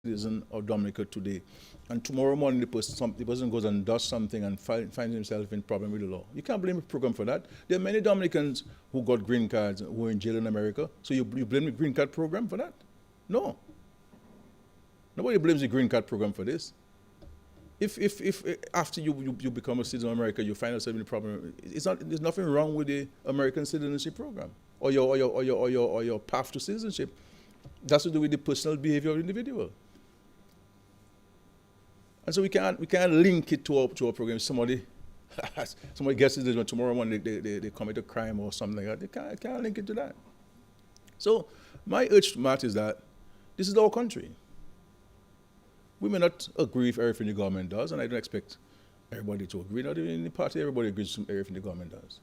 citizen of Dominica today, and tomorrow morning the person goes and does something and finds himself in problem with the law. You can't blame the program for that. There are many Dominicans who got green cards who are in jail in America, so you blame the green card program for that? No. Nobody blames the green card program for this. If after you become a citizen of America, you find yourself in a problem, there's nothing wrong with the American citizenship program or your path to citizenship. That's to do with the personal behavior of the individual. And so we can't link it to our program. Somebody gets it tomorrow morning they commit a crime or something like that. They can't link it to that. So my urge to Matt is that this is our country. We may not agree with everything the government does, and I don't expect everybody to agree. Not even in the party, everybody agrees with everything the government does.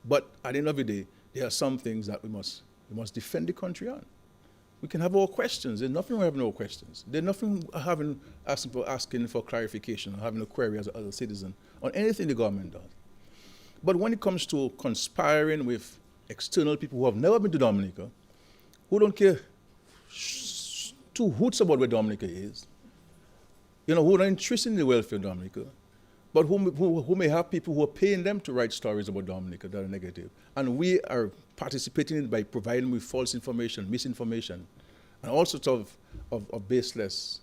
But at the end of the day, there are some things that we must defend the country on. We can have our questions. There's nothing wrong having our questions. There's nothing asking for clarification, or having a query as a citizen on anything the government does. But when it comes to conspiring with external people who have never been to Dominica, who don't care two hoots about where Dominica is, who are not interested in the welfare of Dominica, but who may have people who are paying them to write stories about Dominica that are negative. And we are participating in it by providing them with false information, misinformation, and all sorts of baseless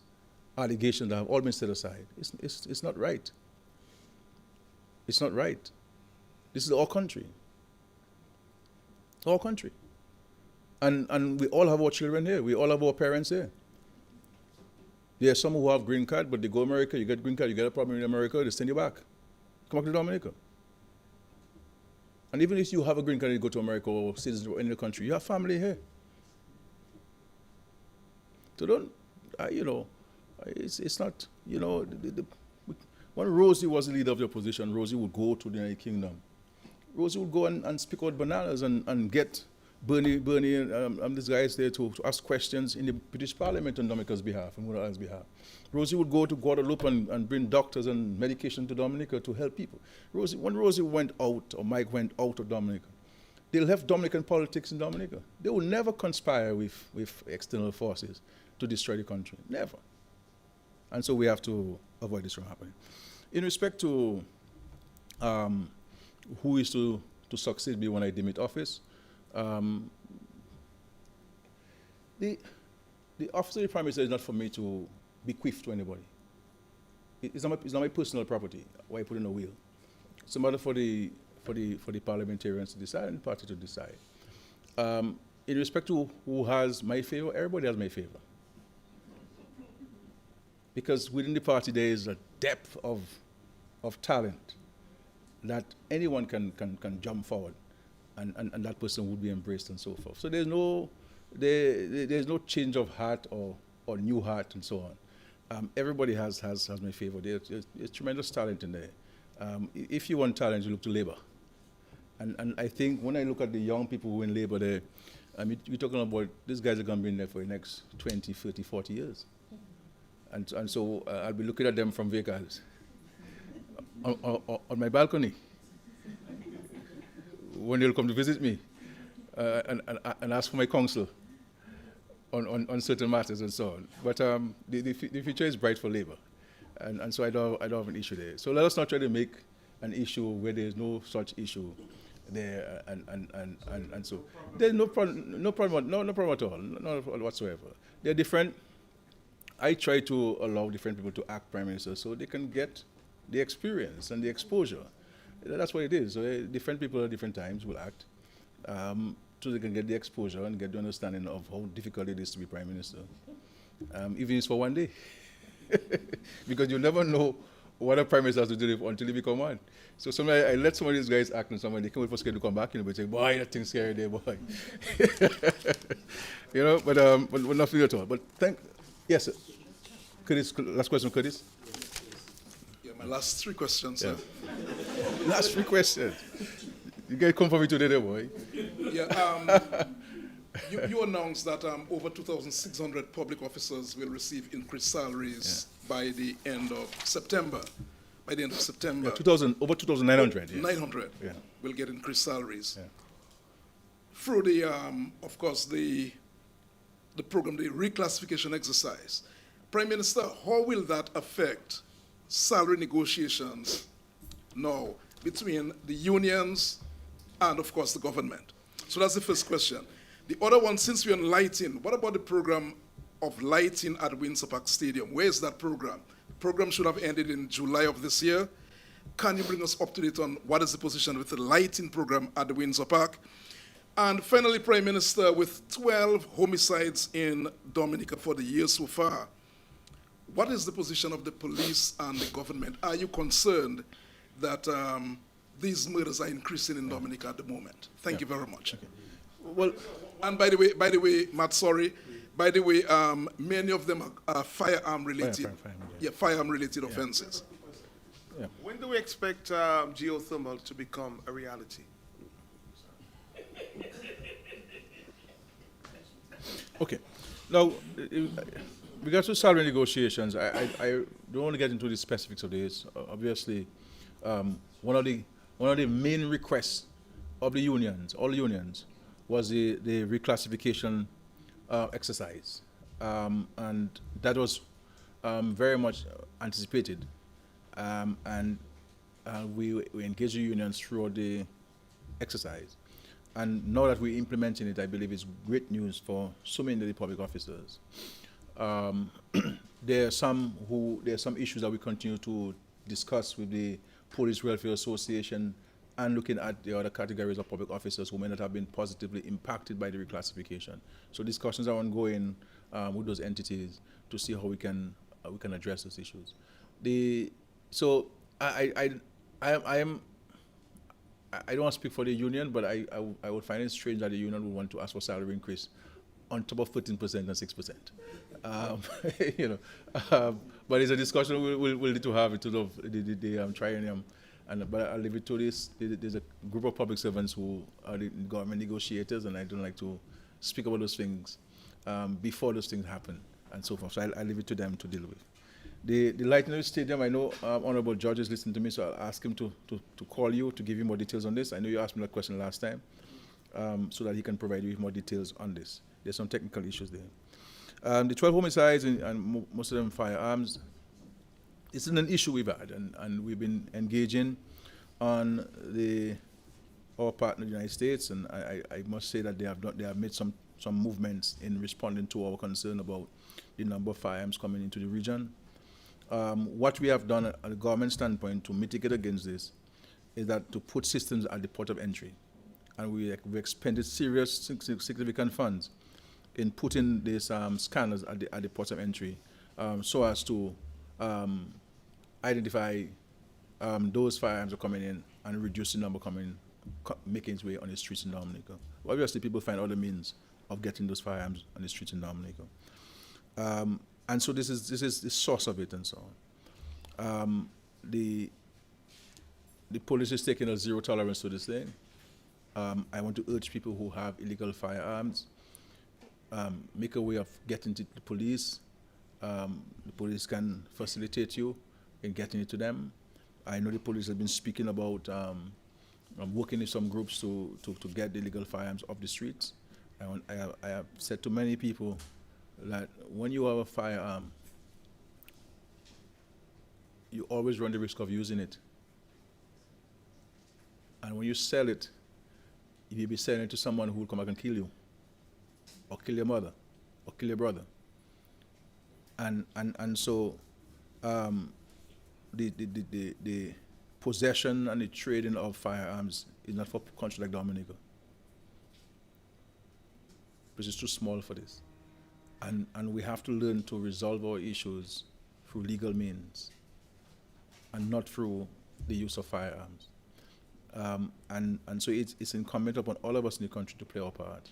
allegations that have all been set aside. It's not right. It's not right. This is our country. Our country. And we all have our children here. We all have our parents here. There are some who have green card, but they go to America, you get green card, you get a problem in America, they send you back. Come back to Dominica. And even if you have a green card and you go to America or citizens or any other country, you have family here. So don't, it's not, when Rosie was the leader of the opposition, Rosie would go to the United Kingdom. Rosie would go and speak out bananas and get Bernie and these guys there to ask questions in the British Parliament on Dominica's behalf and Muda's behalf. Rosie would go to Guadeloupe and bring doctors and medication to Dominica to help people. When Rosie went out, or Mike went out of Dominica, they left Dominican politics in Dominica. They will never conspire with external forces to destroy the country. Never. And so we have to avoid this from happening. In respect to who is to succeed me when I demit office, the office of the Prime Minister is not for me to bequeath to anybody. It's not my personal property, why I put in a will. It's a matter for the parliamentarians to decide and the party to decide. In respect to who has my favor, everybody has my favor. Because within the party there is a depth of talent that anyone can jump forward. And that person would be embraced and so forth. So there's no change of heart or new heart and so on. Everybody has my favor. There's tremendous talent in there. If you want talent, you look to Labour. And I think when I look at the young people who are in Labour there, you're talking about these guys are going to be in there for the next 20, 30, 40 years. And so I'll be looking at them from vehicles on my balcony when they'll come to visit me and ask for my counsel on certain matters and so on. But the future is bright for Labour, and so I don't have an issue there. So let us not try to make an issue where there is no such issue there, and so there's no problem at all, not whatsoever. They're different. I try to allow different people to act prime minister so they can get the experience and the exposure. That's what it is. So different people at different times will act so they can get the exposure and get the understanding of how difficult it is to be prime minister, even if it's for one day. Because you never know what a prime minister has to do until you become one. So sometimes I let some of these guys act and somebody they can't wait for Skerrit to come back, but say, boy, that thing's scary there, boy. But nothing at all. But yes, sir. Curtis, last question, Curtis. Yeah, my last three questions, sir. Yeah. Last three questions. You guys come for me today, boy. Yeah. You announced that over 2,600 public officers will receive increased salaries by the end of September. By the end of September. Yeah, over 2,900. Yes. 900 will get increased salaries. Yeah. Through the, of course, the the program, the reclassification exercise. Prime Minister, how will that affect salary negotiations now between the unions and, of course, the government? So that's the first question. The other one, since we're on lighting, what about the program of lighting at Windsor Park Stadium? Where is that program? The program should have ended in July of this year. Can you bring us up to date on what is the position with the lighting program at the Windsor Park? And finally, Prime Minister, with 12 homicides in Dominica for the year so far, what is the position of the police and the government? Are you concerned that these murders are increasing in Dominica at the moment? Thank you very much. Okay. Well, and by the way, Matt, sorry. By the way, many of them are firearm related. Firearm related offenses. Yeah. When do we expect geothermal to become a reality? Okay. Now, regards to salary negotiations, I don't want to get into the specifics of this. Obviously, one of the main requests of the unions, all unions, was the reclassification exercise, and that was very much anticipated, and we engaged the unions throughout the exercise. And now that we're implementing it, I believe it's great news for so many of the public officers. There are some issues that we continue to discuss with the Police Welfare Association and looking at the other categories of public officers who may not have been positively impacted by the reclassification. So discussions are ongoing with those entities to see how we can address those issues. I don't want to speak for the union, but I would find it strange that the union would want to ask for salary increase on top of 13% and 6%. But it's a discussion we'll need to have in terms of the triennium. But I'll leave it to this. There's a group of public servants who are the government negotiators, and I don't like to speak about those things before those things happen and so forth. So I'll leave it to them to deal with. The Lightning Stadium, I know Honorable George is listening to me, so I'll ask him to call you to give you more details on this. I know you asked me that question last time, so that he can provide you with more details on this. There's some technical issues there. The 12 homicides and most of them firearms, it's an issue we've had, and we've been engaging on our partner, the United States, and I must say that they have made some movements in responding to our concern about the number of firearms coming into the region. What we have done at a government standpoint to mitigate against this is that to put systems at the port of entry, and we expended serious, significant funds in putting these scanners at the port of entry, so as to identify those firearms are coming in and reduce the number making its way on the streets in Dominica. Obviously, people find other means of getting those firearms on the streets in Dominica. And so this is the source of it and so on. The police is taking a zero tolerance to this thing. I want to urge people who have illegal firearms, make a way of getting to the police. The police can facilitate you in getting it to them. I know the police have been speaking about working with some groups to get the illegal firearms off the streets. I have said to many people that when you have a firearm, you always run the risk of using it. And when you sell it, you'll be selling it to someone who will come back and kill you, or kill your mother, or kill your brother. And so the possession and the trading of firearms is not for a country like Dominica, because it's too small for this. And we have to learn to resolve our issues through legal means and not through the use of firearms. And so it's incumbent upon all of us in the country to play our part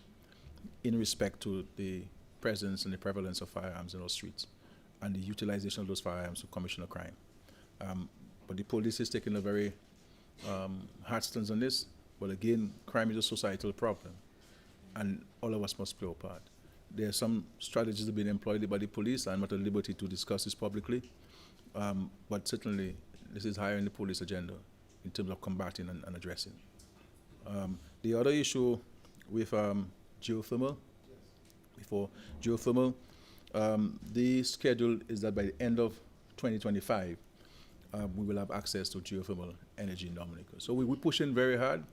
in respect to the presence and the prevalence of firearms in our streets and the utilization of those firearms to commission a crime. But the police is taking a very hard stance on this. But again, crime is a societal problem, and all of us must play our part. There are some strategies that have been employed by the police. I'm not at liberty to discuss this publicly, but certainly this is higher in the police agenda in terms of combating and addressing. The other issue with geothermal, before geothermal. The schedule is that by the end of 2025, we will have access to geothermal energy in Dominica. So we're pushing very hard.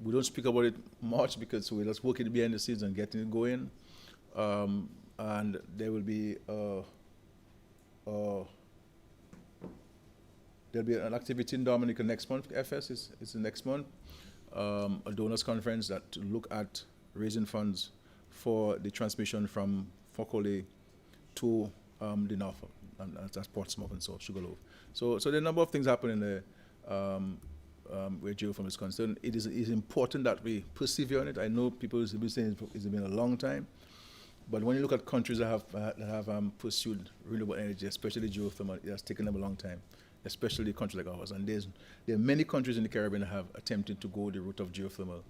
We don't speak about it much because we're just working behind the scenes and getting it going. And there will be there'll be an activity in Dominica next month. FS is the next month. A donors conference that to look at raising funds for the transmission from Fokole to the north, and that's Portsmouth and South Sugarloaf. So there are a number of things happening there where geothermal is concerned. It is important that we persevere on it. I know people have been saying it's been a long time, but when you look at countries that have pursued renewable energy, especially geothermal, it has taken them a long time, especially countries like ours. And there are many countries in the Caribbean that have attempted to go the route of geothermal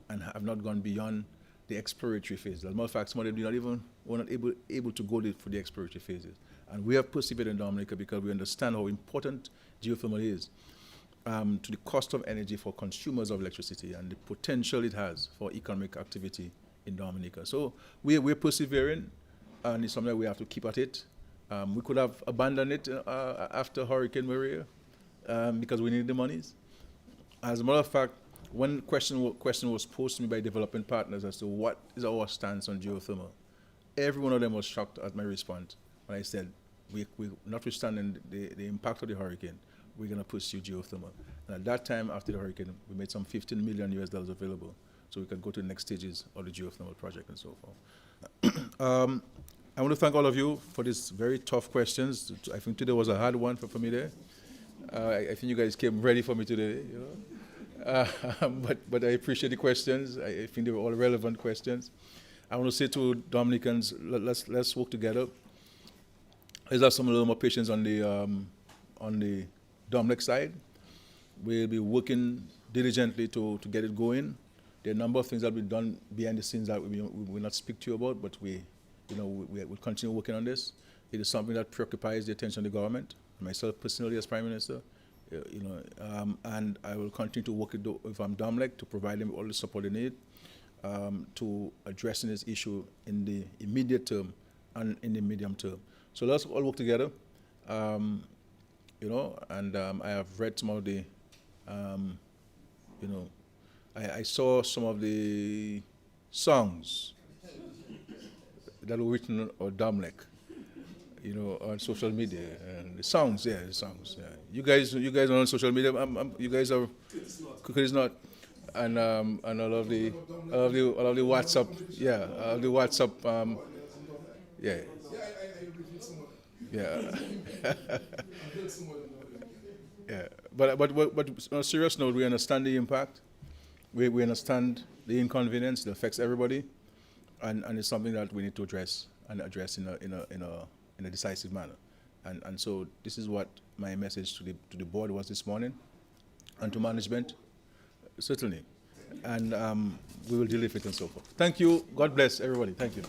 and have not gone beyond the exploratory phase. As a matter of fact, some of them were not able to go for the exploratory phases. And we have persevered in Dominica because we understand how important geothermal is to the cost of energy for consumers of electricity and the potential it has for economic activity in Dominica. So we're persevering, and it's something that we have to keep at it. We could have abandoned it after Hurricane Maria because we need the monies. As a matter of fact, one question was posed to me by development partners as to what is our stance on geothermal. Every one of them was shocked at my response when I said, we notwithstanding the impact of the hurricane, we're going to pursue geothermal. And at that time, after the hurricane, we made some $15 million available so we could go to the next stages of the geothermal project and so forth. I want to thank all of you for these very tough questions. I think today was a hard one for me there. I think you guys came ready for me today, you know. But I appreciate the questions. I think they were all relevant questions. I want to say to Dominicans, let's work together. Let's have some little more patience on the Dominic side. We'll be working diligently to get it going. There are a number of things that will be done behind the scenes that we will not speak to you about, but we'll continue working on this. It is something that preoccupies the attention of the government, myself personally as Prime Minister, and I will continue to work with Dominic to provide them all the support they need to addressing this issue in the immediate term and in the medium term. So let's all work together, and I have read some of the, I saw some of the songs that were written on Dominic, on social media, and the songs. Yeah. You guys are on social media. You guys are Cookie is not, and all of the WhatsApp. Yeah, all of the WhatsApp. Yeah. Yeah. Yeah. But on a serious note, we understand the impact. We understand the inconvenience that affects everybody, and it's something that we need to address in a decisive manner. And so this is what my message to the board was this morning, and to management, certainly. And we will deal with it and so forth. Thank you. God bless everybody. Thank you.